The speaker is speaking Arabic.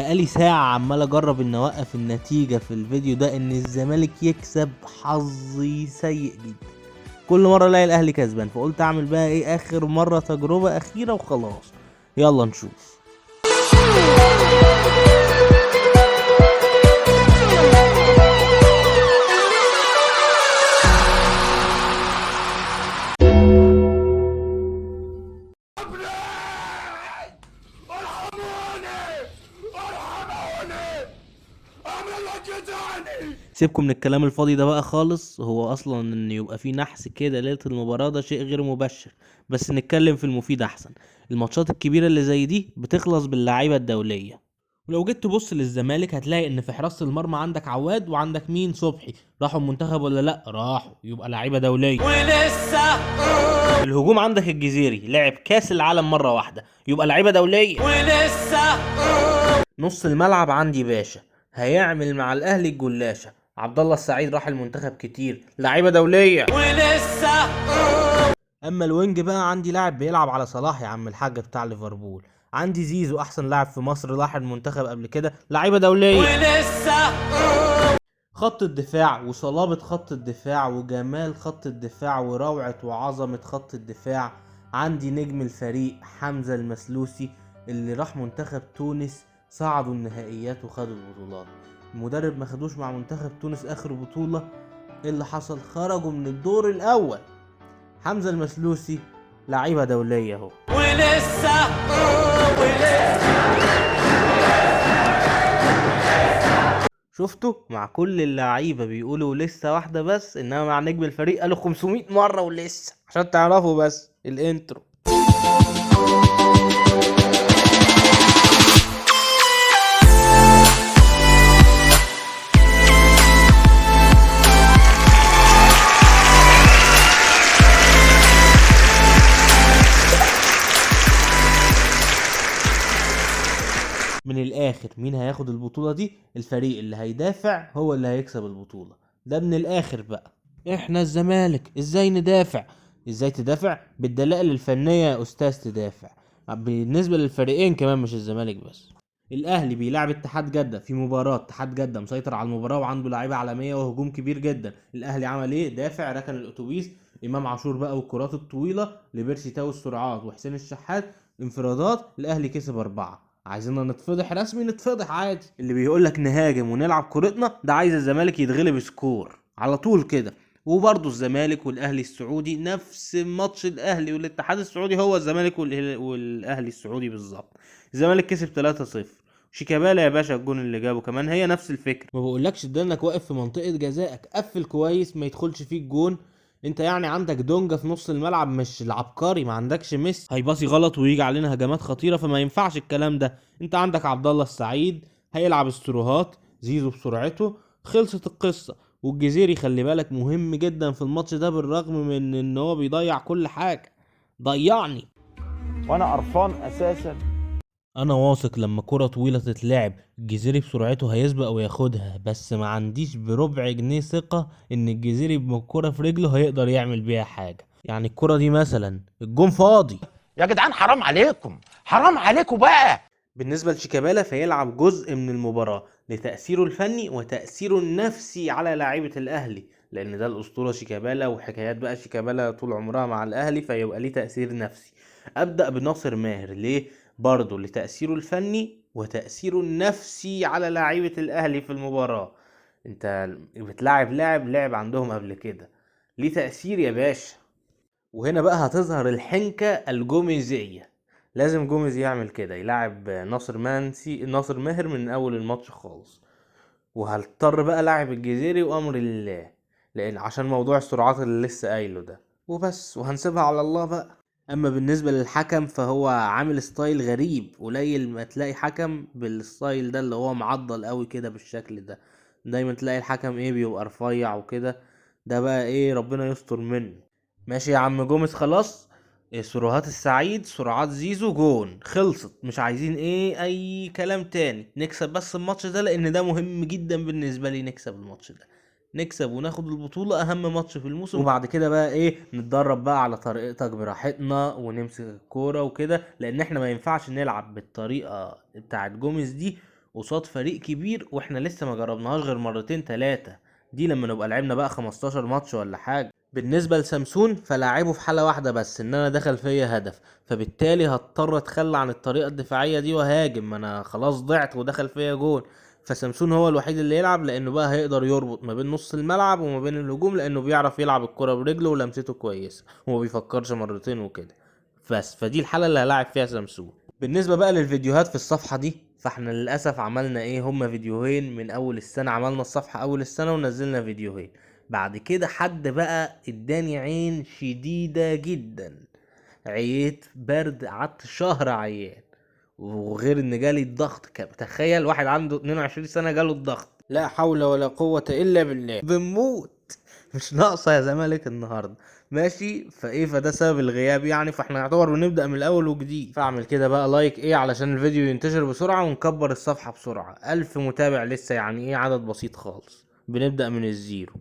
بقالي ساعة عمال اجرب ان اوقف النتيجة في الفيديو ده ان الزمالك يكسب. حظي سيء جدا، كل مرة الاقي الاهلي كسبان، فقلت اعمل بقى ايه اخر مرة تجربة اخيرة وخلاص. يلا نشوف. سيبكم من الكلام الفاضي ده بقى خالص. هو اصلا ان يبقى في نحس كده ليلة المباراة ده شيء غير مبشر، بس نتكلم في المفيد احسن. الماتشات الكبيرة اللي زي دي بتخلص باللعيبة الدولية، ولو جيت تبص للزمالك هتلاقي ان في حراسة المرمى عندك عواد وعندك مين صبحي. راحوا المنتخب ولا لا؟ راحوا، يبقى لعيبة دولية. ولسه الهجوم عندك الجزيري لعب كاس العالم مرة واحدة، يبقى لعيبة دولية. ولسه نص الملعب عندي باشا هيعمل مع الاهلي الجلاشة. عبد الله السعيد راح المنتخب كتير، لعيبه دوليه. ولسه اما الوينج بقى عندي لاعب بيلعب على صلاح يا عم الحاج بتاع ليفربول. عندي زيزو احسن لاعب في مصر، راح المنتخب قبل كده، لعيبه دوليه. ولسه خط الدفاع وصلابة خط الدفاع وجمال خط الدفاع وروعة وعظمة خط الدفاع. عندي نجم الفريق حمزة المسلوسي اللي راح منتخب تونس، صعدوا النهائيات وخدوا البطولات. المدرب ما خدوش مع منتخب تونس اخر بطولة. إيه اللي حصل؟ خرجوا من الدور الاول. حمزة المسلوسي لعيبة دولية اهو. ولسه شفتوا؟ مع كل اللعيبه بيقولوا لسه واحده بس، انما مع نجم الفريق قالوا 500 مره ولسه، عشان تعرفوا بس الانترو. من الاخر مين هياخد البطولة دي؟ الفريق اللي هيدافع هو اللي هيكسب البطولة. ده من الاخر بقى. احنا الزمالك ازاي ندافع؟ ازاي تدافع؟ بالدلائل الفنية يا استاذ تدافع. بالنسبة للفريقين كمان مش الزمالك بس. الاهلي بيلعب اتحاد جدة في مباراة، اتحاد جدة مسيطر على المباراة وعنده لعيبة عالمية وهجوم كبير جدا. الاهلي عمل ايه؟ دافع، ركن الاتوبيس، امام عاشور بقى والكرات الطويلة لبيرسي تاو السرعات وحسين الشحات انفرادات. الاهلي كسب 4. عايزيننا نتفضح رسمي نتفضح عادي. اللي بيقولك نهاجم ونلعب كورتنا ده عايز الزمالك يتغلب سكور على طول كده. وبرضه الزمالك والاهلي السعودي نفس ماتش الاهلي والاتحاد السعودي هو الزمالك والاهلي السعودي بالظبط. الزمالك كسب 3-0. شيكابالا يا باشا الجون اللي جابه كمان هي نفس الفكره. ما بقولكش ده انك واقف في منطقه جزائك، قفل كويس ما يدخلش فيك جون. انت يعني عندك دونجا في نص الملعب مش العبقري، ما عندكش ميسي هيباصي غلط ويجي علينا هجمات خطيره، فما ينفعش الكلام ده. انت عندك عبد الله السعيد هيلعب استروهات، زيزو بسرعته، خلصت القصه. والجزيري خلي بالك مهم جدا في الماتش ده، بالرغم من ان هو بيضيع كل حاجه. ضيعني وانا قرفان اساسا. انا واثق لما كرة طويلة تتلعب الجزيري بسرعته هيسبق وياخدها، بس ما عنديش بربع جنيه ثقة ان الجزيري بالكرة في رجله هيقدر يعمل بيها حاجة. يعني الكرة دي مثلا الجون فاضي. يا جدعان حرام عليكم، حرام عليكم بقى. بالنسبة لشيكابالا فيلعب جزء من المباراة لتأثيره الفني وتأثيره النفسي على لاعيبة الأهلي، لأن ده الأسطورة شيكابالا وحكايات بقى شيكابالا طول عمرها مع الأهلي، فيبقى ليه تأثير نفسي. أبدأ بناصر ماهر ليه؟ برضه لتأثيره الفني وتأثيره النفسي على لاعيبة الأهلي في المباراة. انت بتلاعب لاعب عندهم قبل كده، ليه تأثير يا باشا. وهنا بقى هتظهر الحنكة الجوميزية. لازم جوميز يعمل كده، يلعب ناصر ماهر من اول الماتش خالص. وهضطر بقى لاعب الجزيري وامر لله، لان عشان موضوع السرعات اللي لسه قايله ده وبس، وهنسيبها على الله بقى. اما بالنسبة للحكم فهو عامل ستايل غريب، قليل ما تلاقي حكم بالستايل ده اللي هو معضل قوي كده بالشكل ده. دايما تلاقي الحكم ايه بيبقى رفيع وكده. ده بقى ايه ربنا يستر منه. ماشي يا عم جوميز خلاص. سرعات السعيد سرعات زيزو جون، خلصت، مش عايزين ايه اي كلام تاني. نكسب بس الماتش ده لان ده مهم جدا بالنسبة لي. نكسب الماتش ده، نكسب وناخد البطولة، اهم ماتش في الموسم. وبعد كده بقى ايه نتدرب بقى على طريقتك براحتنا ونمسك الكورة وكده، لان احنا ما ينفعش نلعب بالطريقة بتاعت جوميز دي قصاد فريق كبير واحنا لسه ما جربناهاش غير مرتين تلاتة، دي لما نبقى لعبنا بقى 15 ماتش ولا حاجة. بالنسبة لسامسون فلاعبه في حالة واحدة بس، ان انا دخل فيا هدف، فبالتالي هضطر اتخلى عن الطريقة الدفاعية دي وهاجم، ما انا خلاص ضعت ودخل فيا جول. فسامسون هو الوحيد اللي يلعب، لانه بقى هيقدر يربط ما بين نص الملعب وما بين الهجوم، لانه بيعرف يلعب الكرة برجله ولمسته كويسة وما بيفكرش مرتين وكده. بس فدي الحالة اللي هلاعب فيها سامسون. بالنسبة بقى للفيديوهات في الصفحة دي، فاحنا للأسف عملنا ايه، هما فيديوهين من اول السنة، عملنا الصفحة اول السنة ونزلنا فيديوهين. بعد كده حد بقى اداني عين شديدة جدا، عييت برد، قعدت شهر عيان، وغير ان جالي الضغط. تخيل واحد عنده 22 سنة جاله الضغط، لا حول ولا قوة الا بالله، بنموت. مش ناقصة يا زمالك النهاردة. ماشي، فده سبب الغياب يعني، فاحنا نعتبر بنبدأ من الاول وجديد. فاعمل كده بقى لايك ايه علشان الفيديو ينتشر بسرعة ونكبر الصفحة بسرعة. 1000 متابع لسه، يعني ايه عدد بسيط خالص، بنبدأ من الزيرو.